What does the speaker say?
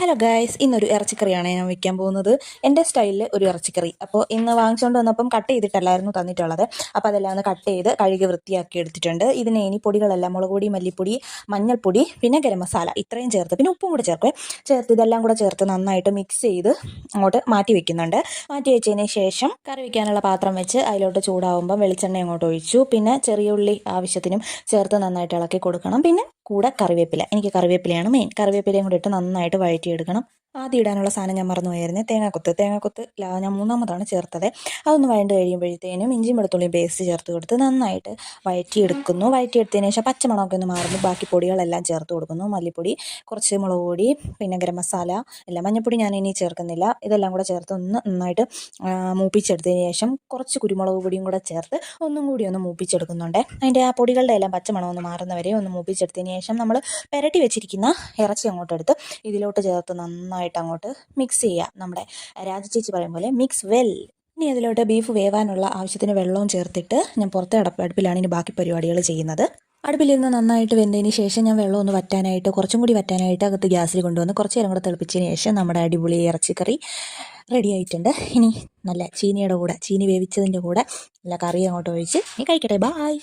Hello guys, ഇന്നൊരു ഇറച്ചിക്കറിയാണ് ഞാൻ വയ്ക്കാൻ പോകുന്നത്. എൻ്റെ സ്റ്റൈലിൽ ഒരു ഇറച്ചിക്കറി. അപ്പോൾ ഇന്ന് വാങ്ങിച്ചുകൊണ്ട് വന്നപ്പം കട്ട് ചെയ്തിട്ടല്ലായിരുന്നു തന്നിട്ടുള്ളത്. അപ്പോൾ അതെല്ലാം ഒന്ന് കട്ട് ചെയ്ത് കഴുകി വൃത്തിയാക്കി എടുത്തിട്ടുണ്ട്. ഇതിന് ഇനി പൊടികളെല്ലാം മുളക് പൊടി, മല്ലിപ്പൊടി, മഞ്ഞൾപ്പൊടി, പിന്നെ ഗരം മസാല ഇത്രയും ചേർത്ത്, പിന്നെ ഉപ്പും കൂടെ ചേർത്ത് ഇതെല്ലാം കൂടെ ചേർത്ത് നന്നായിട്ട് മിക്സ് ചെയ്ത് അങ്ങോട്ട് മാറ്റി വെക്കുന്നുണ്ട്. മാറ്റി വെച്ചതിന് ശേഷം കറി വയ്ക്കാനുള്ള പാത്രം വെച്ച് അതിലോട്ട് ചൂടാവുമ്പം വെളിച്ചെണ്ണ അങ്ങോട്ട് ഒഴിച്ചു. പിന്നെ ചെറിയ ഉള്ളി ആവശ്യത്തിനും ചേർത്ത് നന്നായിട്ട് ഇളക്കി കൊടുക്കണം. പിന്നെ കൂടെ കറിവേപ്പില, എനിക്ക് കറിവേപ്പിലയാണ് മെയിൻ. കറിവേപ്പിലയും കൂടി ഇട്ട് നന്നായിട്ട് വഴറ്റിയെടുക്കണം. ആദ്യം ഇടാനുള്ള സാധനം ഞാൻ മറന്നുപോയായിരുന്നു, തേങ്ങാക്കൊത്ത് ഞാൻ മൂന്നാമതാണ് ചേർത്തത്. അതൊന്ന് വഴണ്ട് കഴിയുമ്പോഴത്തേനും ഇഞ്ചിയും വെളുത്തുള്ളിയും പേസ്റ്റ് ചേർത്ത് കൊടുത്ത് നന്നായിട്ട് വഴറ്റിയെടുത്തതിന് ശേഷം പച്ചമണമൊക്കെ ഒന്ന് മാറുന്നു. ബാക്കി പൊടികളെല്ലാം ചേർത്ത് കൊടുക്കുന്നു. മല്ലിപ്പൊടി, കുറച്ച് മുളക് പൊടി, പിന്നെ ഗരം മസാല, മഞ്ഞൾപ്പൊടി ഞാൻ ഇനി ചേർക്കുന്നില്ല. ഇതെല്ലാം കൂടെ ചേർത്ത് ഒന്ന് നന്നായിട്ട് മൂപ്പിച്ചെടുത്തതിന് ശേഷം കുറച്ച് കുരുമുളക് പൊടിയും കൂടെ ചേർത്ത് ഒന്നും കൂടി ഒന്ന് മൂപ്പിച്ചെടുക്കുന്നുണ്ട്. അതിൻ്റെ ആ പൊടികളുടെ എല്ലാം പച്ചമണം ഒന്ന് മാറുന്നവരെ ഒന്ന് മൂപ്പിച്ചെടുത്തതിന് ശേഷം നമ്മൾ പുരട്ടി വെച്ചിരിക്കുന്ന ഇറച്ചി അങ്ങോട്ട് എടുത്ത് ഇതിലോട്ട് ചേർത്ത് നന്നായിട്ട് അങ്ങോട്ട് മിക്സ് ചെയ്യുക. നമ്മുടെ രാജചേച്ചി പറയും പോലെ മിക്സ് വെൽ. ഇനി അതിലോട്ട് ബീഫ് വേവാനുള്ള ആവശ്യത്തിന് വെള്ളവും ചേർത്തിട്ട് ഞാൻ പുറത്തെ അടുപ്പിലാണ് ഇനി ബാക്കി പരിപാടികൾ ചെയ്യുന്നത്. അടുപ്പിലിരുന്ന് നന്നായിട്ട് വെന്തതിന് ശേഷം ഞാൻ വെള്ളം ഒന്ന് വറ്റാനായിട്ട്, കുറച്ചും കൂടി വറ്റാനായിട്ട് അകത്ത് ഗ്യാസിൽ കൊണ്ടുവന്ന് കുറച്ച് നേരം കൂടെ തിളപ്പിച്ചതിന് ശേഷം നമ്മുടെ അടിപൊളി ഇറച്ചിക്കറി റെഡി ആയിട്ടുണ്ട്. ഇനി നല്ല ചീനി വേവിച്ചതിൻ്റെ കൂടെ നല്ല കറി അങ്ങോട്ട് ഒഴിച്ച് ഇനി കഴിക്കട്ടെ. ബായ്.